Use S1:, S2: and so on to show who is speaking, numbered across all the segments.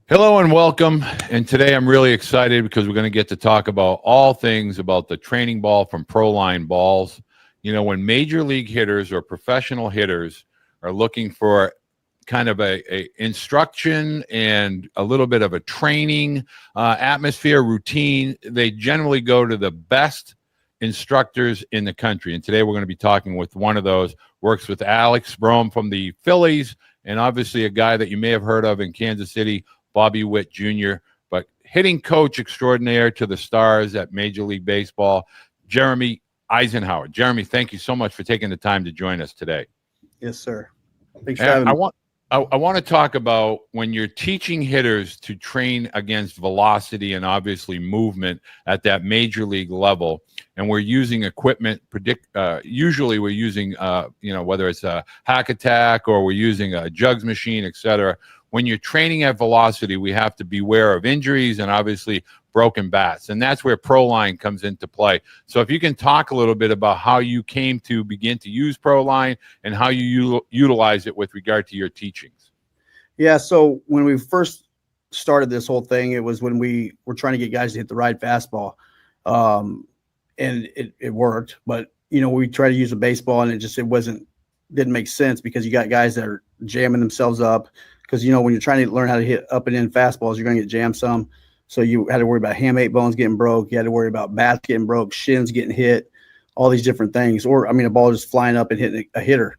S1: Hello and welcome. And today I'm really excited because we're going to get to talk about all things about the training ball from Proline balls. You know, when major league hitters or professional hitters are looking for kind of a instruction and a little bit of a training atmosphere routine, they generally go to the best instructors in the country. And today we're going to be talking with one of those, works with Alec Bohm from the Phillies, and obviously a guy that you may have heard of in Kansas City, Bobby Witt Jr., but hitting coach extraordinaire to the stars at Major League Baseball, Jeremy Eisenhower. Jeremy, thank you so much for taking the time to join us today.
S2: Yes, sir. Thanks for having me.
S1: I want to talk about when you're teaching hitters to train against velocity and obviously movement at that major league level, and we're using equipment. Usually, we're using whether it's a hack attack or we're using a jugs machine, etc. When you're training at velocity, we have to beware of injuries and obviously broken bats. And that's where Proline comes into play. So if you can talk a little bit about how you came to begin to use Proline and how you utilize it with regard to your teachings.
S2: Yeah, so when we first started this whole thing, it was when we were trying to get guys to hit the right fastball. And it worked. But, we tried to use a baseball and didn't make sense because you got guys that are jamming themselves up. Because, when you're trying to learn how to hit up and in fastballs, you're going to get jammed some. So you had to worry about ham 8 bones getting broke. You had to worry about bats getting broke, shins getting hit, all these different things. Or, a ball just flying up and hitting a hitter.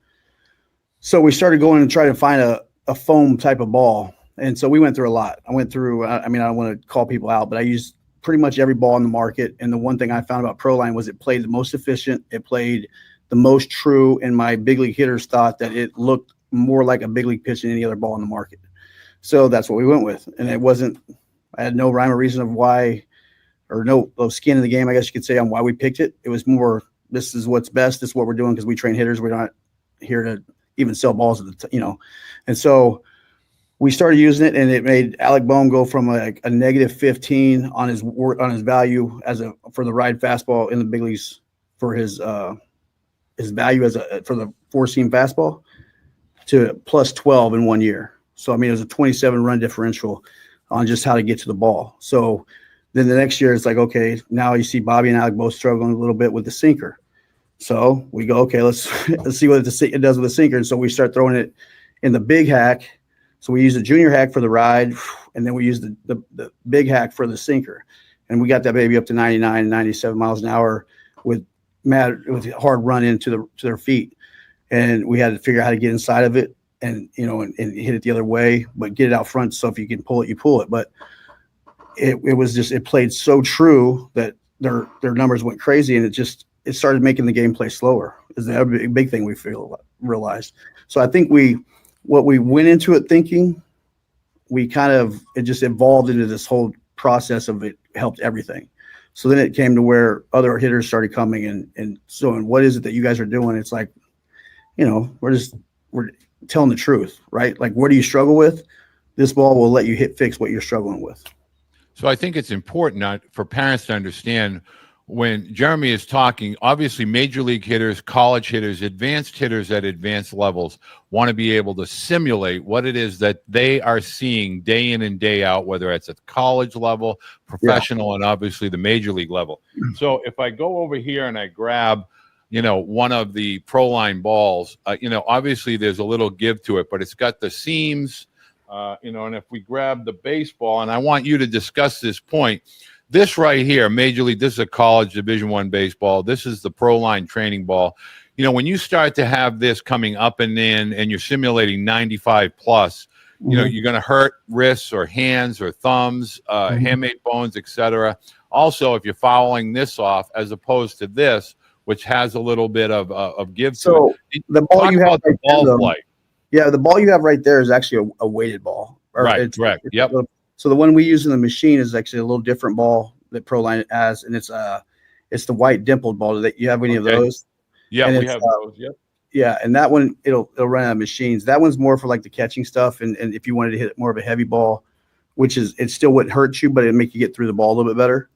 S2: So we started going and trying to find a foam type of ball. And so we went through a lot. I don't want to call people out, but I used pretty much every ball in the market. And the one thing I found about Proline was it played the most efficient. It played the most true. And my big league hitters thought that it looked more like a big league pitch than any other ball in the market. So that's what we went with. And I had no rhyme or reason of why, or no skin in the game, I guess you could say, on why we picked it. It was more, this is what's best. This is what we're doing because we train hitters. We're not here to even sell balls And so we started using it, and it made Alec Bohm go from a -15 on his value for the ride fastball in the big leagues for his value for the 4-seam fastball to +12 in 1 year. So, it was a 27 run differential on just how to get to the ball. So then the next year it's like, okay, now you see Bobby and Alec both struggling a little bit with the sinker. So we go, okay, let's see what it does with the sinker. And so we start throwing it in the big hack. So we use the junior hack for the ride, and then we use the big hack for the sinker. And we got that baby up to 99, 97 miles an hour with hard run into their feet. And we had to figure out how to get inside of it and hit it the other way, but get it out front. So if you can pull it, you pull it. But it played so true that their numbers went crazy, and it started making the gameplay slower. Is the big thing we realized. So I think what we went into it thinking, it just evolved into this whole process of it helped everything. So then it came to where other hitters started coming and what is it that you guys are doing? It's like, we're telling the truth, right? Like, what do you struggle with? This ball will let you fix what you're struggling with.
S1: So I think it's important for parents to understand when Jeremy is talking, obviously major league hitters, college hitters, advanced hitters at advanced levels want to be able to simulate what it is that they are seeing day in and day out, whether it's at the college level, professional, and obviously the major league level. So if I go over here and I grab one of the Proline balls, obviously there's a little give to it, but it's got the seams, and if we grab the baseball, and I want you to discuss this point, this right here, Major League, this is a college Division I baseball. This is the Proline training ball. When you start to have this coming up and in, and you're simulating 95 plus, you're going to hurt wrists or hands or thumbs, ham 8 bones, etc. Also, if you're fouling this off as opposed to this, which has a little bit of give to it.
S2: The ball you have right there, yeah, the ball you have right there is actually a weighted ball.
S1: Right, correct. Yep.
S2: So the one we use in the machine is actually a little different ball that Proline has, and it's the white dimpled ball. That you have any of those?
S1: Yeah, we have those. Yep.
S2: Yeah, and that one it'll run out of machines. That one's more for like the catching stuff, and if you wanted to hit more of a heavy ball, it still wouldn't hurt you, but it'd make you get through the ball a little bit better.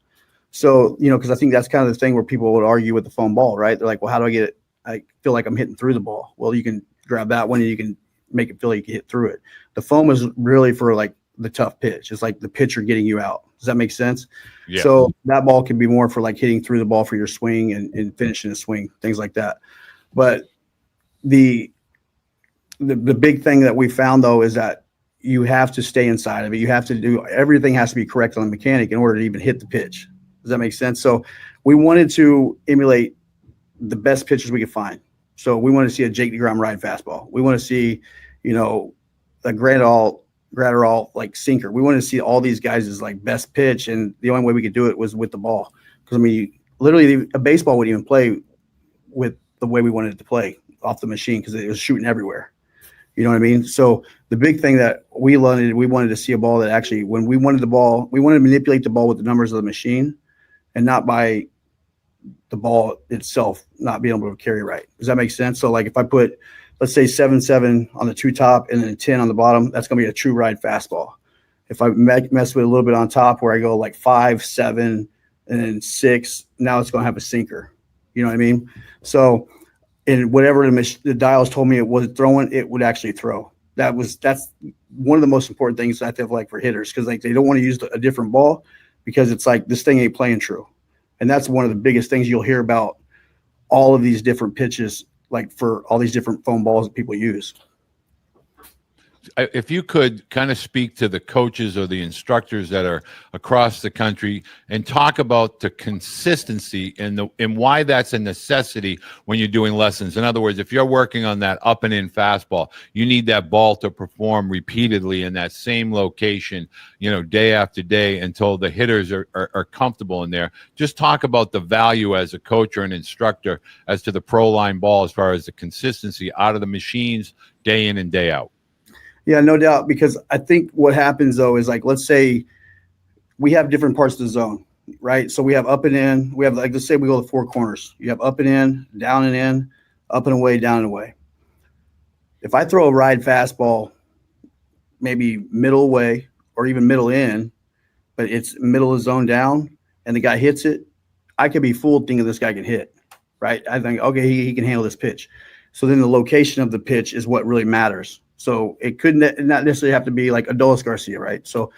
S2: So, because I think that's kind of the thing where people would argue with the foam ball, right? They're like, well, how do I get it? I feel like I'm hitting through the ball. Well, you can grab that one and you can make it feel like you can hit through it. The foam is really for like the tough pitch. It's like the pitcher getting you out. Does that make sense?
S1: Yeah.
S2: So that ball can be more for like hitting through the ball for your swing and finishing a swing, things like that. But the big thing that we found though is that you have to stay inside of it. You have to do everything has to be correct on the mechanic in order to even hit the pitch. Does that make sense? So we wanted to emulate the best pitchers we could find. So we want to see a Jake DeGrom ride fastball. We want to see, a Gratterall like sinker. We want to see all these guys as like best pitch, and the only way we could do it was with the ball. Because literally a baseball wouldn't even play with the way we wanted it to play off the machine because it was shooting everywhere. You know what I mean? So the big thing that we wanted to see a ball that actually, when we wanted the ball, we wanted to manipulate the ball with the numbers of the machine, and not by the ball itself not being able to carry right. Does that make sense? So like if I put, let's say 7-7 on the two top and then a 10 on the bottom, that's going to be a true ride fastball. If I mess with a little bit on top where I go like 5, 7, and then 6, now it's going to have a sinker. You know what I mean? So, and whatever the dials told me it was throwing, it would actually throw. That's one of the most important things I feel like for hitters, because like they don't want to use a different ball because it's like this thing ain't playing true. And that's one of the biggest things you'll hear about all of these different pitches, like for all these different foam balls that people use.
S1: If you could kind of speak to the coaches or the instructors that are across the country and talk about the consistency and why that's a necessity when you're doing lessons. In other words, if you're working on that up and in fastball, you need that ball to perform repeatedly in that same location, day after day until the hitters are comfortable in there. Just talk about the value as a coach or an instructor as to the pro line ball as far as the consistency out of the machines day in and day out.
S2: Yeah, no doubt. Because I think what happens though is like, let's say we have different parts of the zone, right? So we have up and in. We have like, let's say we go to 4 corners. You have up and in, down and in, up and away, down and away. If I throw a ride fastball, maybe middle away or even middle in, but it's middle of the zone down, and the guy hits it, I could be fooled thinking this guy can hit, right? I think, okay, he can handle this pitch. So then the location of the pitch is what really matters. So it could not necessarily have to be like Adolis Garcia, right? So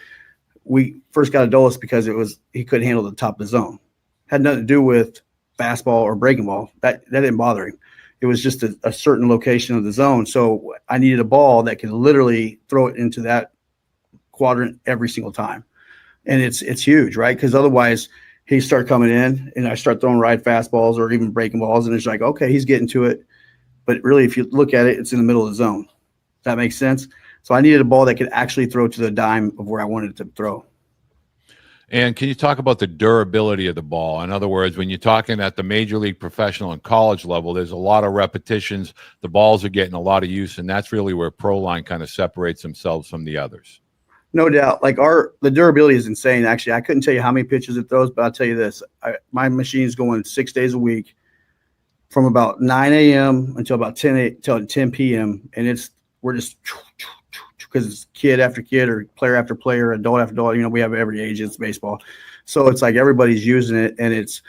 S2: we first got Adolis because he couldn't handle the top of the zone. Had nothing to do with fastball or breaking ball. That didn't bother him. It was just a certain location of the zone. So I needed a ball that could literally throw it into that quadrant every single time. And it's huge, right? Because otherwise he start coming in and I start throwing ride fastballs or even breaking balls, and it's like, okay, he's getting to it. But really, if you look at it, it's in the middle of the zone. That makes sense. So I needed a ball that could actually throw to the dime of where I wanted it to throw.
S1: And can you talk about the durability of the ball? In other words, when you're talking at the major league, professional, and college level, there's a lot of repetitions. The balls are getting a lot of use, and that's really where Pro Line kind of separates themselves from the others.
S2: No doubt. Like the durability is insane. Actually, I couldn't tell you how many pitches it throws, but I'll tell you this. My machine's going 6 days a week from about 9 a.m. until about 10 p.m. And we're just because it's kid after kid or player after player, adult after adult. We have every age. It's baseball. So it's like everybody's using it, and it's,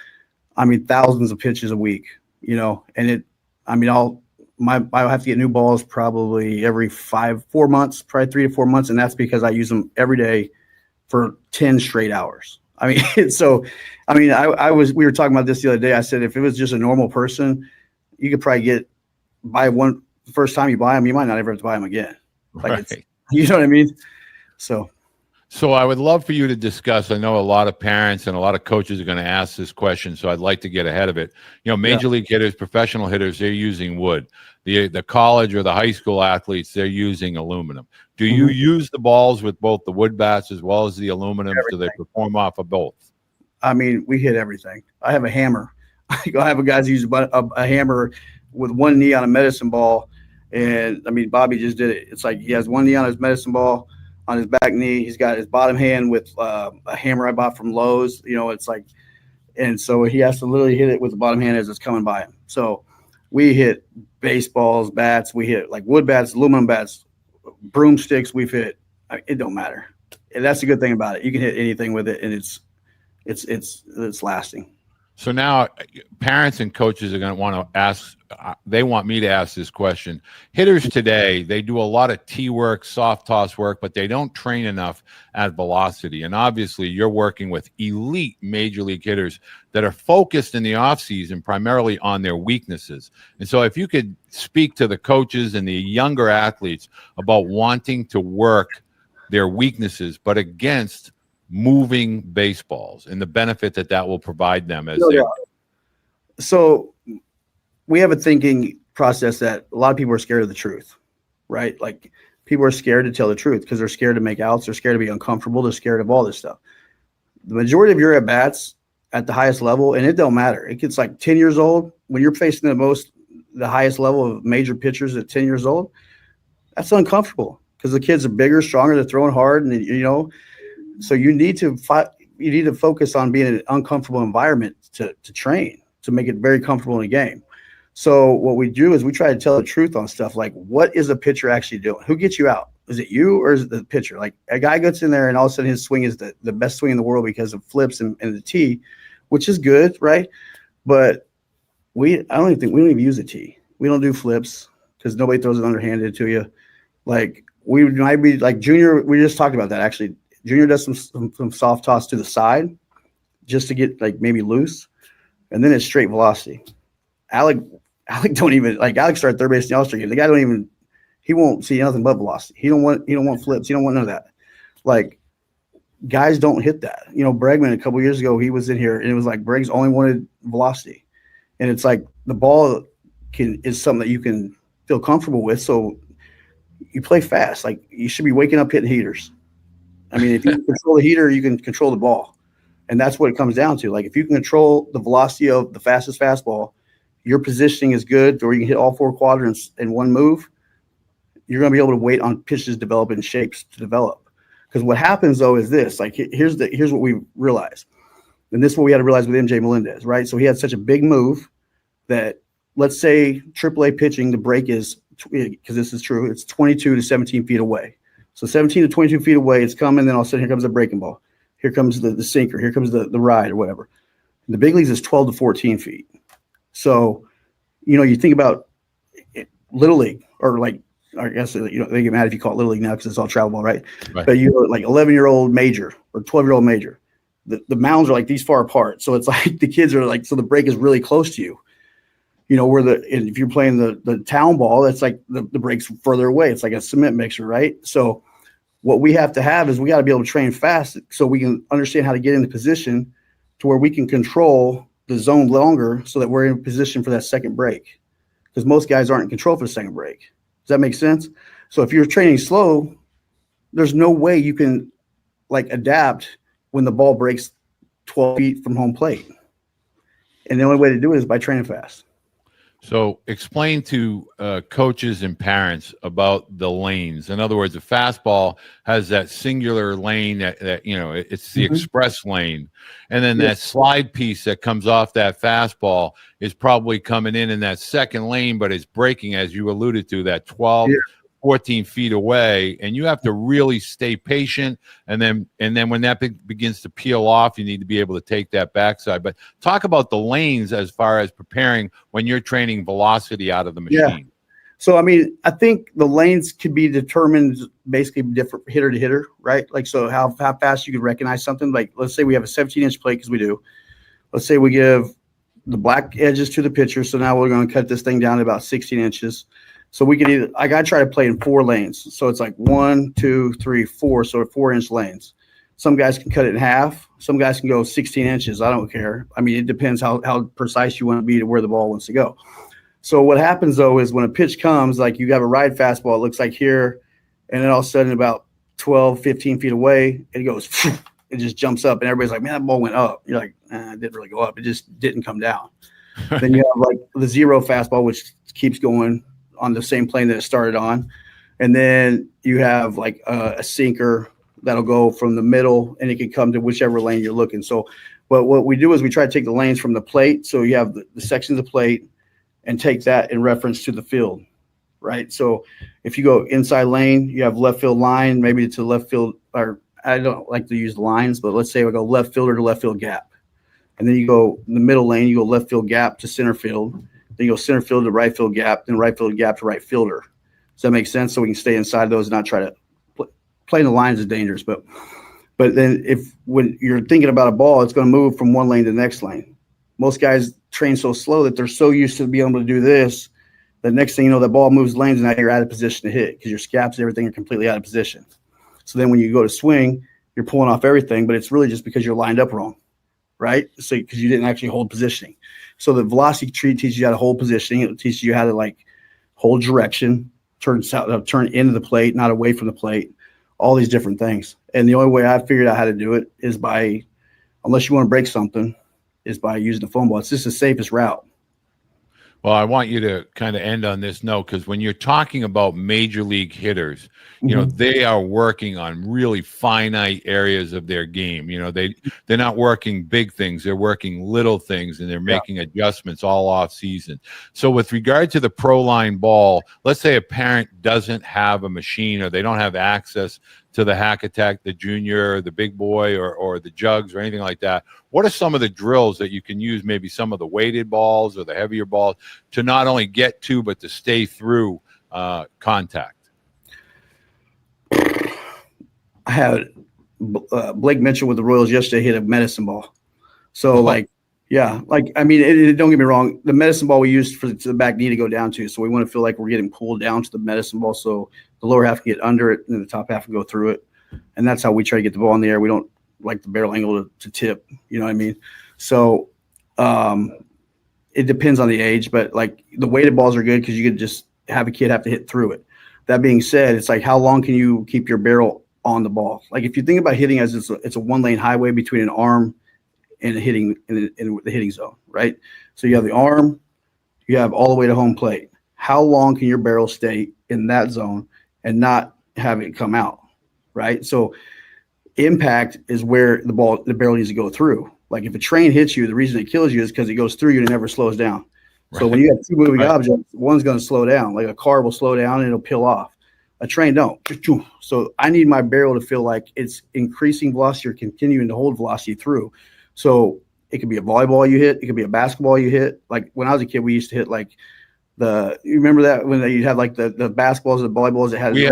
S2: thousands of pitches a week, and I'll have to get new balls probably every 4 months, probably 3 to 4 months. And that's because I use them every day for 10 straight hours. we were talking about this the other day. I said, if it was just a normal person, you could probably buy one. The first time you buy them, you might not ever have to buy them again.
S1: Right.
S2: You know what I mean? So
S1: I would love for you to discuss. I know a lot of parents and a lot of coaches are going to ask this question, so I'd like to get ahead of it. Major league hitters, professional hitters, they're using wood. The college or the high school athletes, they're using aluminum. Do you use the balls with both the wood bats as well as the aluminum? Do they perform off of both? We hit everything. I have a hammer. I have a guy who uses a hammer with one knee on a medicine ball. And Bobby just did it. It's like he has one knee on his medicine ball, on his back knee. He's got his bottom hand with a hammer I bought from Lowe's. It's like, and so he has to literally hit it with the bottom hand as it's coming by him. So we hit baseballs, bats. We hit like wood bats, aluminum bats, broomsticks. We've hit. It don't matter. And that's the good thing about it. You can hit anything with it, and it's lasting. So now parents and coaches are going to want to ask, they want me to ask this question. Hitters today, they do a lot of tee work, soft toss work, but they don't train enough at velocity. And obviously you're working with elite major league hitters that are focused in the offseason primarily on their weaknesses. And so if you could speak to the coaches and the younger athletes about wanting to work their weaknesses, but against moving baseballs and the benefit that that will provide them as
S2: So we have a thinking process that a lot of people are scared of the truth, right? Like people are scared to tell the truth because they're scared to make outs. They're scared to be uncomfortable. They're scared of all this stuff. The majority of your at-bats at the highest level, and it don't matter. It gets like 10 years old when you're facing the highest level of major pitchers at 10 years old. That's uncomfortable because the kids are bigger, stronger, they're throwing hard, and so you need to focus on being in an uncomfortable environment to train, to make it very comfortable in a game. So what we do is we try to tell the truth on stuff like, what is a pitcher actually doing? Who gets you out? Is it you or is it the pitcher? Like a guy gets in there and all of a sudden his swing is the best swing in the world because of flips and the tee, which is good, right? But I don't even use a tee. We don't do flips because nobody throws it underhanded to you. Like we might be like Junior. We just talked about that actually. Junior does some soft toss to the side just to get like maybe loose, and then it's straight velocity. Alec don't even like Alec started third base in the All-Star game. The guy he won't see nothing but velocity. He don't want flips. He don't want none of that. Like guys don't hit that. Bregman a couple years ago, he was in here and it was like Breg's only wanted velocity, and it's like the ball is something that you can feel comfortable with. So you play fast. Like you should be waking up hitting heaters. I mean, if you can control the heater, you can control the ball. And that's what it comes down to. Like if you can control the velocity of the fastest fastball, your positioning is good, or you can hit all four quadrants in one move, you're going to be able to wait on pitches to develop and shapes to develop. Because what happens, though, is this. Like here's what we realized. And this is what we had to realize with MJ Melendez, right? So he had such a big move that, let's say, AAA pitching, the break is, because this is true, it's 22 to 17 feet away. So 17 to 22 feet away, it's coming. Then all of a sudden, here comes the breaking ball. Here comes the sinker. Here comes the ride or whatever. In the big leagues is 12 to 14 feet. So, you think about Little League, or like, I guess, they get mad if you call it Little League now because it's all travel ball, right? But like 11-year-old major or 12-year-old major. The mounds are like these far apart. So it's like the kids are like, so the break is really close to you. If you're playing the town ball, that's like the break's further away. It's like a cement mixer, right? So what we have to have is we got to be able to train fast so we can understand how to get in the position to where we can control the zone longer so that we're in position for that second break. Because most guys aren't in control for the second break. Does that make sense? So if you're training slow, there's no way you can like adapt when the ball breaks 12 feet from home plate. And the only way to do it is by training fast.
S1: So explain to coaches and parents about the lanes. In other words, the fastball has that singular lane that it's the express lane. And then that slide piece that comes off that fastball is probably coming in that second lane, but it's breaking, as you alluded to, that 12, 14 feet away. And you have to really stay patient. And then when that begins to peel off, you need to be able to take that backside. But talk about the lanes as far as preparing when you're training velocity out of the machine. Yeah.
S2: So, I mean, I think the lanes could be determined basically different hitter to hitter, right? Like, so how fast you could recognize something. Like, let's say we have a 17-inch plate, because we do. Let's say we give the black edges to the pitcher. So now we're going to cut this thing down to about 16 inches. So we can I got to try to play in 4 lanes. So it's like 1, 2, 3, 4. So 4-inch lanes. Some guys can cut it in half. Some guys can go 16 inches. I don't care. I mean, it depends how precise you want to be to where the ball wants to go. So what happens, though, is when a pitch comes, like you have a ride fastball, it looks like here, and then all of a sudden about 12, 15 feet away, it goes, it just jumps up, and everybody's like, man, that ball went up. You're like, it didn't really go up. It just didn't come down. Then you have like the zero fastball, which keeps going on the same plane that it started on. And then you have like a sinker that'll go from the middle, and it can come to whichever lane you're looking. So what we do is we try to take the lanes from the plate. So you have the sections of the plate and take that in reference to the field, right? So if you go inside lane, you have left field line, maybe to left field, or I don't like to use lines, but let's say we go left fielder to left field gap. and then you go in the middle lane, you go left field gap to center field, then you go center field to right field gap, then right field gap to right fielder. Does that make sense? So we can stay inside those and not try to playing the lines is dangerous. But then when you're thinking about a ball, it's going to move from one lane to the next lane. Most guys train so slow that they're so used to being able to do this. The next thing you know, the ball moves lanes and now you're out of position to hit because your scaps and everything are completely out of position. So then when you go to swing, you're pulling off everything, but it's really just because you're lined up wrong, right? So because you didn't actually hold positioning. So the velocity tree teaches you how to hold positioning. It teaches you how to like hold direction, turn into the plate, not away from the plate, all these different things. And the only way I figured out how to do it is by, unless you want to break something, is by using the foam ball. It's just the safest route.
S1: Well, I want you to kind of end on this note, because when you're talking about major league hitters, you know, they are working on really finite areas of their game. You know, they're not working big things, they're working little things, and they're making adjustments all off season. So with regard to the pro line ball, let's say a parent doesn't have a machine, or they don't have access to the Hack Attack, the Junior, the Big Boy, or the Jugs, or anything like that. What are some of the drills that you can use, maybe some of the weighted balls or the heavier balls, to not only get to, but to stay through contact?
S2: I had Blake Mitchell with the Royals yesterday hit a medicine ball. So I mean, don't get me wrong. The medicine ball we used for the back knee to go down to. So we want to feel like we're getting pulled down to the medicine ball. So the lower half can get under it and the top half can go through it. And that's how we try to get the ball in the air. We don't like the barrel angle to tip. You know what I mean? So it depends on the age, but like the weighted balls are good because you could just have a kid have to hit through it. That being said, it's like, how long can you keep your barrel on the ball? Like if you think about hitting as it's a one lane highway between an arm and hitting in the hitting zone, right? So you have the arm, you have all the way to home plate. How long can your barrel stay in that zone and not have it come out, right? So impact is where the barrel needs to go through. Like if a train hits you, the reason it kills you is because it goes through you and it never slows down. So when you have two moving objects, one's going to slow down. Like a car will slow down and it'll peel off. A train don't. So I need my barrel to feel like it's increasing velocity or continuing to hold velocity through. So it could be a volleyball you hit. It could be a basketball you hit. Like when I was a kid, we used to hit like you remember that when you had like the basketballs and the volleyballs that had
S1: we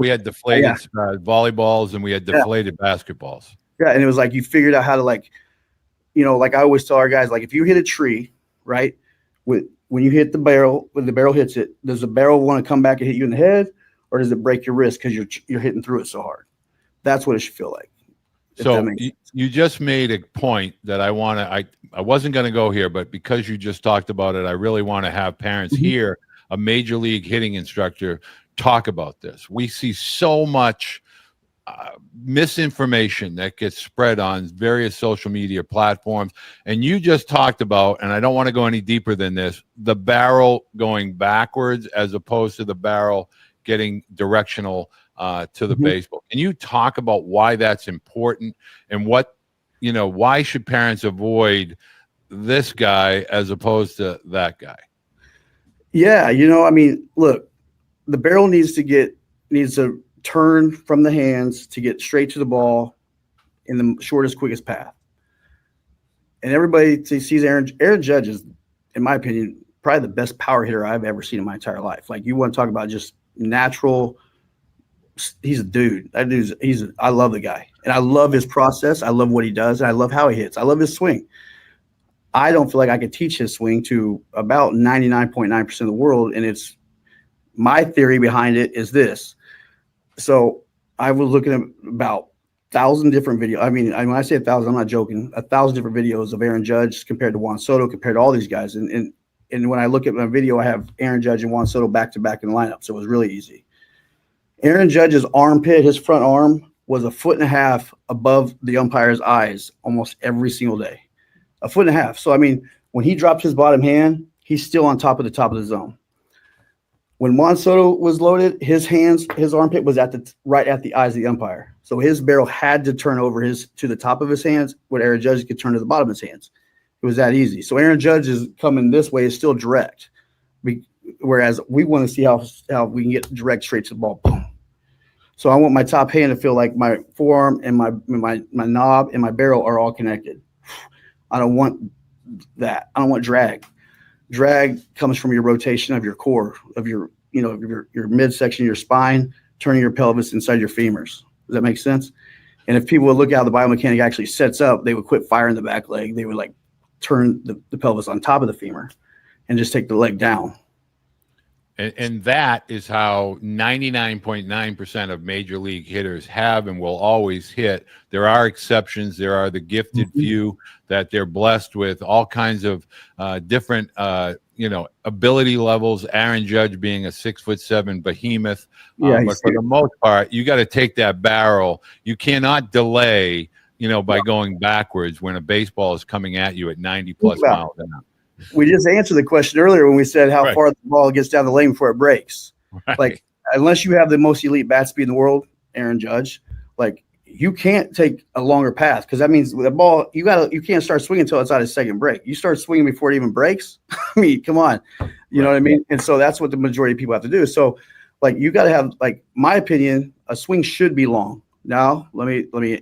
S1: had deflated volleyballs and we had deflated basketballs.
S2: Yeah, and it was like you figured out how to like I always tell our guys, like if you hit a tree, right, when you hit the barrel, when the barrel hits it, does the barrel want to come back and hit you in the head, or does it break your wrist because you're hitting through it so hard? That's what it should feel like.
S1: So you just made a point that I wasn't going to go here, but because you just talked about it, I really want to have parents hear a major league hitting instructor talk about this. We see so much misinformation that gets spread on various social media platforms. And you just talked about, and I don't want to go any deeper than this, the barrel going backwards as opposed to the barrel getting directional to the baseball. Can you talk about why that's important and why should parents avoid this guy as opposed to that guy?
S2: Yeah. I mean, look, the barrel needs to turn from the hands to get straight to the ball in the shortest, quickest path. And everybody sees Aaron Judge is, in my opinion, probably the best power hitter I've ever seen in my entire life. Like you want to talk about just natural. He's a dude. I love the guy. And I love his process. I love what he does. And I love how he hits. I love his swing. I don't feel like I could teach his swing to about 99.9% of the world. And it's my theory behind it is this. So I was looking at about 1,000 different videos. I mean, when I say 1,000, I'm not joking. 1,000 different videos of Aaron Judge compared to Juan Soto, compared to all these guys. And when I look at my video, I have Aaron Judge and Juan Soto back to back in the lineup. So it was really easy. Aaron Judge's armpit, his front arm, was 1.5 feet above the umpire's eyes almost every single day. 1.5 feet. So, I mean, when he drops his bottom hand, he's still on top of the zone. When Juan Soto was loaded, his armpit was right at the eyes of the umpire. So his barrel had to turn over to the top of his hands, where Aaron Judge could turn to the bottom of his hands. It was that easy. So Aaron Judge is coming this way is still direct, whereas we want to see how we can get direct straight to the ball. Boom. So I want my top hand to feel like my forearm and my knob and my barrel are all connected. I don't want that. I don't want drag. Drag comes from your rotation of your core, of your, your midsection, your spine, turning your pelvis inside your femurs. Does that make sense? And if people would look how the biomechanic actually sets up, they would quit firing the back leg. They would like turn the pelvis on top of the femur and just take the leg down.
S1: And that is how 99.9% of major league hitters have and will always hit. There are exceptions. There are the gifted few that they're blessed with all kinds of different, ability levels. Aaron Judge being a 6'7" behemoth. But for the most part, you got to take that barrel. You cannot delay, by going backwards when a baseball is coming at you at 90+ miles an hour.
S2: We just answered the question earlier when we said how far the ball gets down the lane before it breaks.
S1: Right.
S2: Like, unless you have the most elite bat speed in the world, Aaron Judge, like, you can't take a longer path, because that means with the ball, you can't start swinging until it's out of second break. You start swinging before it even breaks. I mean, come on, you know what I mean? And so that's what the majority of people have to do. So, like, you got to have, like, my opinion, a swing should be long. Now, let me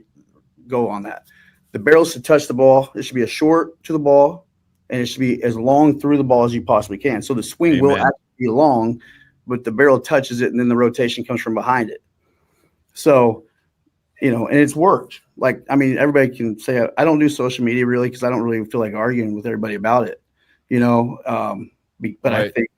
S2: go on that. The barrel should touch the ball. It should be a short to the ball, and it should be as long through the ball as you possibly can. So the swing will actually be long, but the barrel touches it, and then the rotation comes from behind it. So, and it's worked. Like, I mean, everybody can say, I don't do social media really, because I don't really feel like arguing with everybody about it, but I think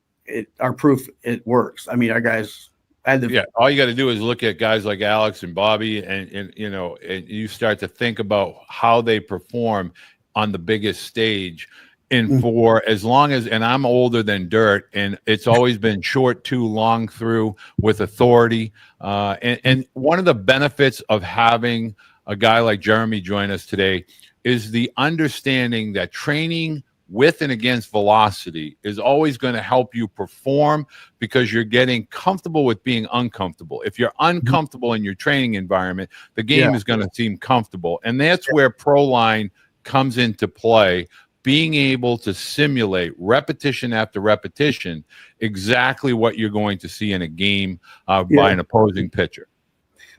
S2: our proof, it works. I mean, our guys
S1: all you got to do is look at guys like Alex and Bobby, and you start to think about how they perform on the biggest stage. And for as long as, and I'm older than dirt, and it's always been short to long through with authority. And one of the benefits of having a guy like Jeremy join us today is the understanding that training with and against velocity is always going to help you perform, because you're getting comfortable with being uncomfortable. If you're uncomfortable in your training environment, the game is going to seem comfortable. And that's where ProLine comes into play. Being able to simulate repetition after repetition exactly what you're going to see in a game by an opposing pitcher.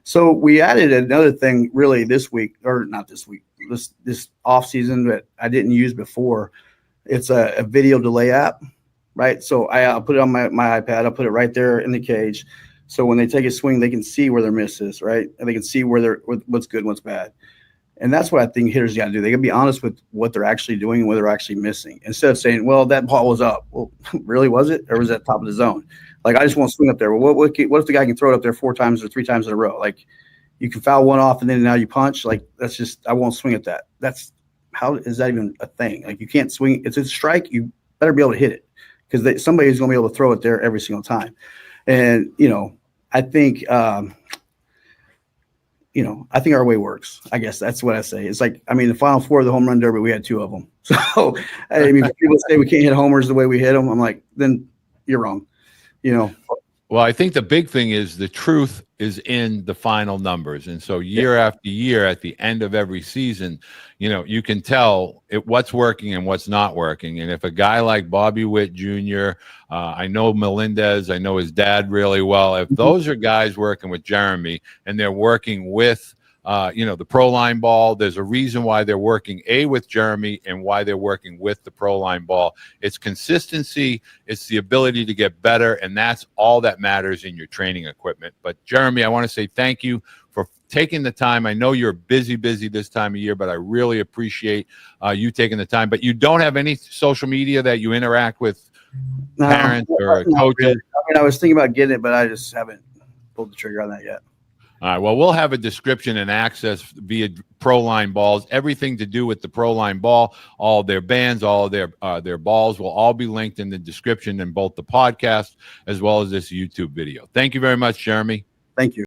S2: So we added another thing really this week, or not this week, this off season that I didn't use before. It's a video delay app, right? So I'll put it on my iPad. I'll put it right there in the cage. So when they take a swing, they can see where their miss is, right? And they can see what's good and what's bad. And that's what I think hitters got to do. They got to be honest with what they're actually doing and what they're actually missing, instead of saying, well, that ball was up. Well, really, was it? Or was that top of the zone? Like, I just want to swing up there. Well, what if the guy can throw it up there 4 times or 3 times in a row? Like, you can foul one off and then now you punch. Like, that's just, I won't swing at that. That's, how is that even a thing? Like, you can't swing. It's a strike. You better be able to hit it, because somebody's going to be able to throw it there every single time. And, I think, I think our way works. I guess that's what I say. It's like, I mean, the Final Four of the Home Run Derby, we had 2 of them. So, I mean, people say we can't hit homers the way we hit them. I'm like, then you're wrong.
S1: Well, I think the big thing is the truth is in the final numbers. And so year after year, at the end of every season, you can tell what's working and what's not working. And if a guy like Bobby Witt Jr., I know Melendez, I know his dad really well. If those are guys working with Jeremy and they're working with the ProLine ball, there's a reason why they're working with Jeremy and why they're working with the ProLine ball. It's consistency. It's the ability to get better. And that's all that matters in your training equipment. But Jeremy, I want to say thank you for taking the time. I know you're busy this time of year, but I really appreciate you taking the time. But you don't have any social media that you interact with parents or coaches?
S2: Really. I mean, I was thinking about getting it, but I just haven't pulled the trigger on that yet.
S1: All right. Well, we'll have a description and access via ProLine balls. Everything to do with the ProLine ball, all their bands, all their balls will all be linked in the description in both the podcast as well as this YouTube video. Thank you very much, Jeremy.
S2: Thank you.